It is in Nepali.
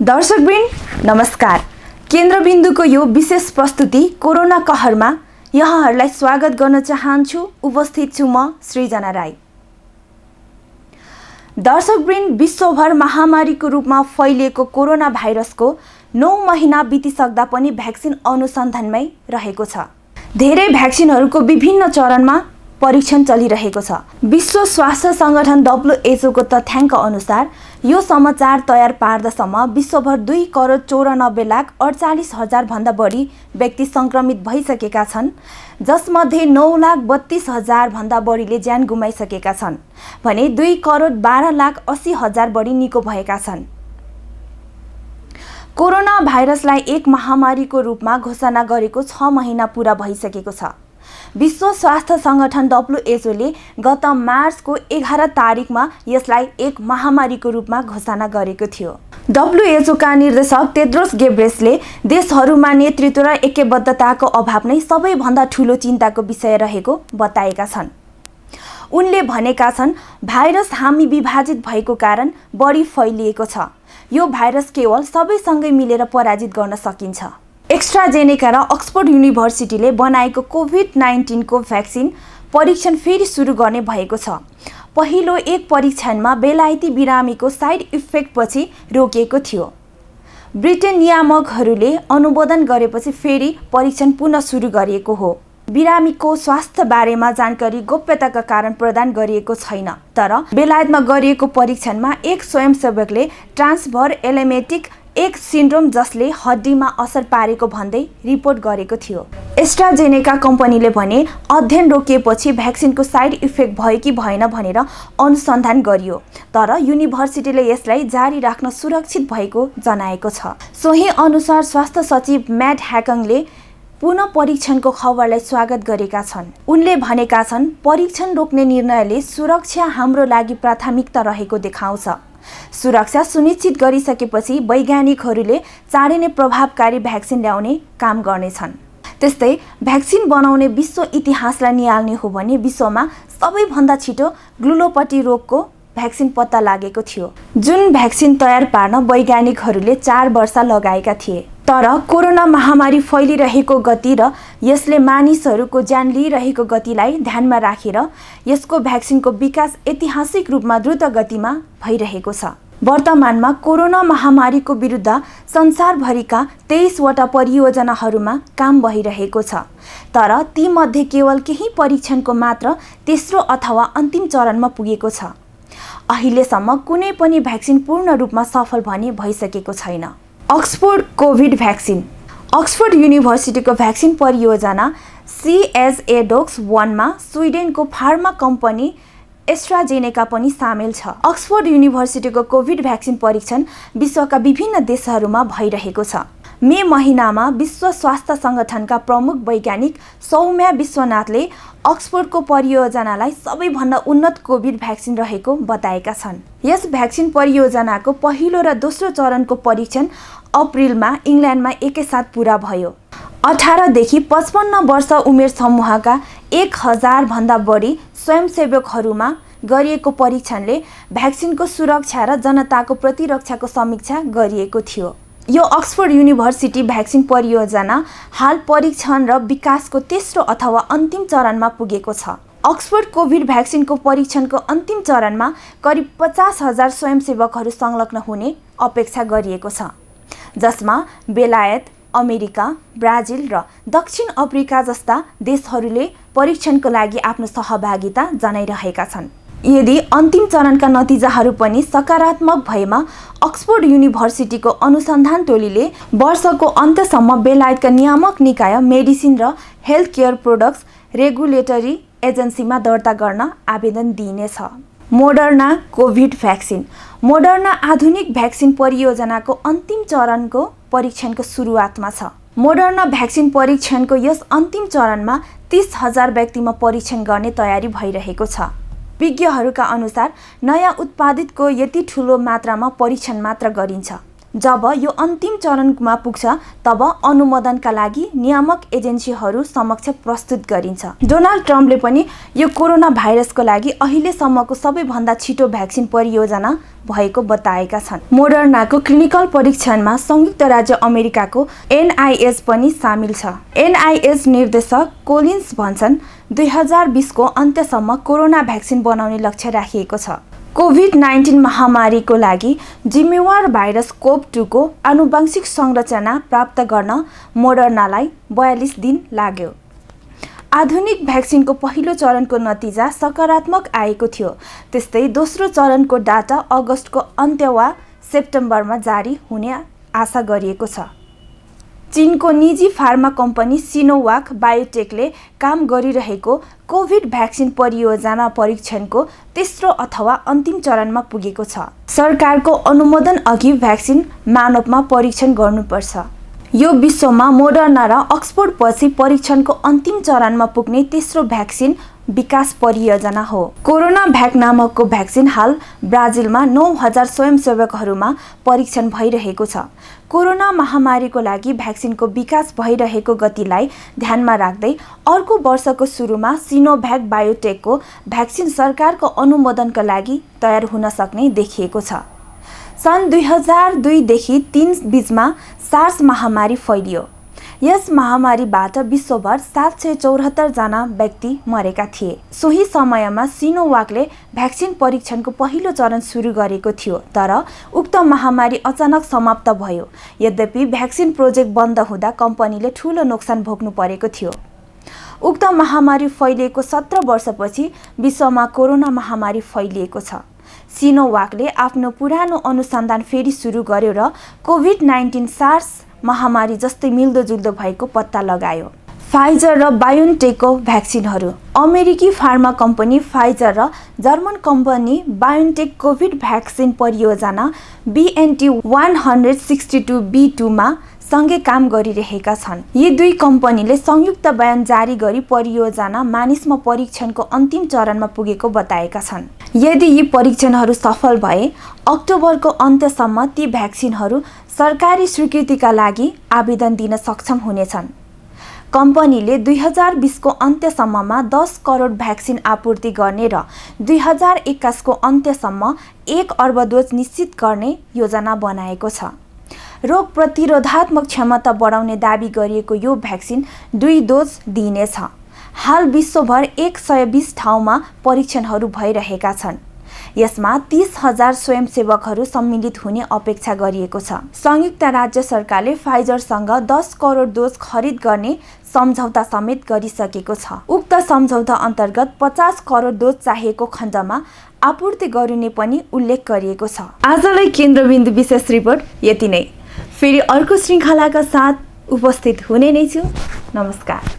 दर्शकवृन्द नमस्कार। केन्द्रबिन्दुको यो विशेष प्रस्तुति कोरोना कहरमा यहाँहरूलाई स्वागत गर्न चाहन्छु। उपस्थित छु म सृजना राई। दर्शकवृन्द, विश्वभर महामारीको रूपमा फैलिएको कोरोना भाइरसको 9 महिना बितिसक्दा पनि भ्याक्सिन अनुसन्धानमै रहेको छ। धेरै भ्याक्सिनहरूको विभिन्न चरणमा परीक्षण चलिरहेको छ। विश्व स्वास्थ्य संगठन WHO को तथ्याङ्क अनुसार यो समाचार तयार पार्दासम्म विश्वभर 2,94,48,000 भन्दा बढी व्यक्ति संक्रमित भइसकेका छन्, जसमध्ये 9,32,000 भन्दा बढीले ज्यान गुमाइसकेका छन् भने 2,12,80,000 बढी निको भएका छन्। कोरोना भाइरसलाई एक महामारीको रूपमा घोषणा गरेको 6 महिना पूरा भइसकेको छ। विश्व स्वास्थ्य संगठन WHO ले गत मार्चको 11 तारिकमा यसलाई एक महामारीको रूपमा घोषणा गरेको थियो। WHO का निर्देशक टेड्रोस गेब्रेयससले देशहरूमा नेतृत्व र ऐक्यबद्धताको अभाव नै सबैभन्दा ठूलो चिन्ताको विषय रहेको बताएका छन्। उनले भनेका छन्, भाइरस हामी विभाजित भएको कारण बढी फैलिएको छ। यो भाइरस केवल सबैसँगै मिलेर पराजित गर्न सकिन्छ। एस्ट्राजेनेका र अक्सफोर्ड युनिभर्सिटीले बनाएको कोभिड-19 को भ्याक्सिन परीक्षण फेरि सुरु गर्ने भएको छ। पहिलो एक परीक्षणमा बेलायती बिरामीको साइड इफेक्ट पछि रोकिएको थियो। ब्रिटेन नियामकहरूले अनुमोदन गरेपछि फेरि परीक्षण पुनः सुरु गरिएको हो। बिरामीको स्वास्थ्य बारेमा जानकारी गोप्यताका कारण प्रदान गरिएको छैन, तर बेलायतमा गरिएको परीक्षणमा एक स्वयंसेवकले ट्रान्सभर एलेमेटिक एक सिन्ड्रोम जसले हड्डीमा असर पारेको भन्दै रिपोर्ट गरेको थियो। एस्ट्राजेनेका कम्पनीले भने अध्ययन रोकिएपछि भ्याक्सिनको साइड इफेक्ट भयो कि भएन भनेर अनुसन्धान गरियो, तर युनिभर्सिटीले यसलाई जारी राख्न सुरक्षित भएको जनाएको छ। सोही अनुसार स्वास्थ्य सचिव म्याट ह्याकङले पुनः परीक्षणको खबरलाई स्वागत गरेका छन्। उनले भनेका छन्, परीक्षण रोक्ने निर्णयले सुरक्षा हाम्रो लागि प्राथमिकता रहेको देखाउँछ। सुरक्षा सुनिश्चित गरिसकेपछि वैज्ञानिकहरूले चाँडै नै प्रभावकारी भ्याक्सिन ल्याउने काम गर्नेछन्। त्यस्तै भ्याक्सिन बनाउने विश्व इतिहासलाई निहाल्ने हो भने विश्वमा सबैभन्दा छिटो ग्लुलोपटी रोगको भ्याक्सिन पत्ता लागेको थियो, जुन भ्याक्सिन तयार पार्न वैज्ञानिकहरूले 4 वर्ष लगाएका थिए। तर कोरोना महामारी फैलिरहेको गति र यसले मानिसहरूको ज्यान लिइरहेको गतिलाई ध्यानमा राखेर यसको भ्याक्सिनको विकास ऐतिहासिक रूपमा द्रुत गतिमा भइरहेको छ। वर्तमानमा कोरोना महामारीको विरुद्ध संसारभरिका 23 वटा परियोजनाहरूमा काम भइरहेको छ, तर तीमध्ये केवल केही परीक्षणको मात्र तेस्रो अथवा अन्तिम चरणमा पुगेको छ। अहिलेसम्म कुनै पनि भ्याक्सिन पूर्ण रूपमा सफल भने भइसकेको छैन। Oxford covid vaccine. अक्सफोर्ड युनिभर्सिटीको भ्याक्सिन परियोजना CHAdOx1 मा स्विडेनको फार्मा कम्पनी एस्ट्राजेनेका पनि सामेल छ। अक्सफोर्ड युनिभर्सिटीको कोभिड भ्याक्सिन परीक्षण विश्वका विभिन्न देशहरूमा भइरहेको छ। मे महिनामा विश्व स्वास्थ्य संगठनका प्रमुख वैज्ञानिक सौम्या विश्वनाथले अक्सफोर्डको परियोजनालाई सबैभन्दा उन्नत कोभिड भ्याक्सिन रहेको बताएका छन्। यस भ्याक्सिन परियोजनाको पहिलो र दोस्रो चरणको परीक्षण अप्रिलमा इङ्ल्यान्डमा एकैसाथ पूरा भयो। 18 देखि 55 वर्ष उमेर समूहका 1000 भन्दा बढी स्वयंसेवकहरूमा गरिएको परीक्षणले भ्याक्सिनको सुरक्षा र जनताको प्रतिरक्षाको समीक्षा गरिएको थियो। यो अक्सफोर्ड युनिभर्सिटी भ्याक्सिन परियोजना हाल परीक्षण र विकासको तेस्रो अथवा अन्तिम चरणमा पुगेको छ। अक्सफोर्ड कोभिड भ्याक्सिनको परीक्षणको अन्तिम चरणमा करिब 50,000 स्वयंसेवकहरू संलग्न हुने अपेक्षा गरिएको छ, जसमा बेलायत, अमेरिका, ब्राजिल र दक्षिण अफ्रिका जस्ता देशहरूले परीक्षणको लागि आफ्नो सहभागिता जनाइरहेका छन्। यदि अन्तिम चरणका नतिजाहरू पनि सकारात्मक भएमा अक्सफोर्ड युनिभर्सिटीको अनुसन्धान टोलीले वर्षको अन्त्यसम्म बेलायतका नियामक निकाय मेडिसिन र हेल्थ केयर प्रोडक्ट्स रेगुलेटरी एजेन्सीमा दर्ता गर्न आवेदन दिइनेछ। Moderna covid vaccine. मोडर्ना आधुनिक भ्याक्सिन परियोजनाको अन्तिम चरणको परीक्षणको सुरुवातमा छ। मोडर्ना भ्याक्सिन परीक्षणको यस अन्तिम चरणमा 30,000 व्यक्तिमा परीक्षण गर्ने तयारी भइरहेको छ। विज्ञहरूका अनुसार नयाँ उत्पादितको यति ठुलो मात्रामा परीक्षण मात्र गरिन्छ, जब यो अन्तिम चरणमा पुग्छ तब अनुमोदनका लागि नियामक एजेन्सीहरू समक्ष प्रस्तुत गरिन्छ। डोनाल्ड ट्रम्पले पनि यो कोरोना भाइरसको लागि अहिलेसम्मको सबैभन्दा छिटो भ्याक्सिन परियोजना भएको बताएका छन्। मोडर्नाको क्लिनिकल परीक्षणमा संयुक्त राज्य अमेरिकाको NIH पनि सामेल छ। NIH निर्देशक कोलिन्स भन्छन् 2020 को अन्त्यसम्म कोरोना भ्याक्सिन बनाउने लक्ष्य राखिएको छ। कोभिड-19 महामारीको लागि जिम्मेवार भाइरस कोभ-2 को आनुवंशिक संरचना प्राप्त गर्न मोडर्नालाई 42 दिन लाग्यो। आधुनिक भ्याक्सिनको पहिलो चरणको नतिजा सकारात्मक आएको थियो। त्यस्तै दोस्रो चरणको डाटा अगस्तको अन्त्य वा सेप्टेम्बरमा जारी हुने आशा गरिएको छ। चीनको निजी फार्मा कम्पनी सिनोवाक बायोटेकले काम गरिरहेको कोभिड भ्याक्सिन परियोजना परीक्षणको तेस्रो अथवा अन्तिम चरणमा पुगेको छ। सरकारको अनुमोदन अघि भ्याक्सिन मानवमा परीक्षण गर्नुपर्छ। यो विश्वमा मोडर्ना र अक्सफोर्ड पछि परीक्षणको अन्तिम चरणमा पुग्ने तेस्रो भ्याक्सिन विकास परियोजना हो। कोरोना भ्याक नामकको भ्याक्सिन हाल ब्राजिलमा 9000 स्वयंसेवकहरूमा परीक्षण भइरहेको छ। कोरोना महामारीको लागि भ्याक्सिनको विकास भइरहेको गतिलाई ध्यानमा राख्दै अर्को वर्षको सुरुमा सिनोभ्याक बायोटेकको भ्याक्सिन सरकारको अनुमोदनका लागि तयार हुन सक्ने देखिएको छ। सन् 2002 देखि 3 बीचमा सार्स महामारी फैलियो। यस महामारीबाट विश्वभर 774 जना व्यक्ति मरेका थिए। सोही समयमा सिनोवाकले भ्याक्सिन परीक्षणको पहिलो चरण सुरु गरेको थियो, तर उक्त महामारी अचानक समाप्त भयो। यद्यपि भ्याक्सिन प्रोजेक्ट बन्द हुँदा कम्पनीले ठूलो नोक्सान भोग्नु परेको थियो। उक्त महामारी फैलिएको 17 वर्षपछि विश्वमा कोरोना महामारी फैलिएको छ। सिनोवाकले आफ्नो पुरानो अनुसन्धान फेरि सुरु गर्यो र कोभिड-19 सार्स महामारी जस्तै मिल्दोजुल्दो भएको पत्ता लगायो। फाइजर र बायोनटेकको भ्याक्सिनहरू। अमेरिकी फार्मा कम्पनी फाइजर र German company BioNTech covid vaccine परियोजना BNT162b2 मा सँगै काम गरिरहेका छन्। यी दुई कम्पनीले संयुक्त बयान जारी गरी परियोजना मानिसमा परीक्षणको अन्तिम चरणमा पुगेको बताएका छन्। यदि यी परीक्षणहरू सफल भए अक्टोबरको अन्त्यसम्म ती भ्याक्सिनहरू सरकारी स्वीकृतिका लागि आवेदन दिन सक्षम हुनेछन्। कम्पनीले 2020 को अन्त्यसम्ममा 10 करोड भ्याक्सिन आपूर्ति गर्ने र 2021 को अन्त्यसम्म 1 अर्ब डोज निश्चित गर्ने योजना बनाएको छ। रोग प्रतिरोधात्मक क्षमता बढाउने दाबी गरिएको यो भ्याक्सिन 2 डोज दिइनेछ। हाल विश्वभर 120 ठाउँमा परीक्षणहरू भइरहेका छन्। यसमा 30,000 स्वयंसेवकहरू सम्मिलित हुने अपेक्षा गरिएको छ। संयुक्त राज्य सरकारले फाइजरसँग 10 करोड डोज खरिद गर्ने सम्झौता समेत गरिसकेको छ। उक्त सम्झौता अन्तर्गत 50 करोड डोज चाहिएको खण्डमा आपूर्ति गरिने पनि उल्लेख गरिएको छ। आजलाई केन्द्रबिन्दु विशेष रिपोर्ट यति नै। फेरि अर्को श्रृङ्खलाका साथ उपस्थित हुने नै छु। नमस्कार।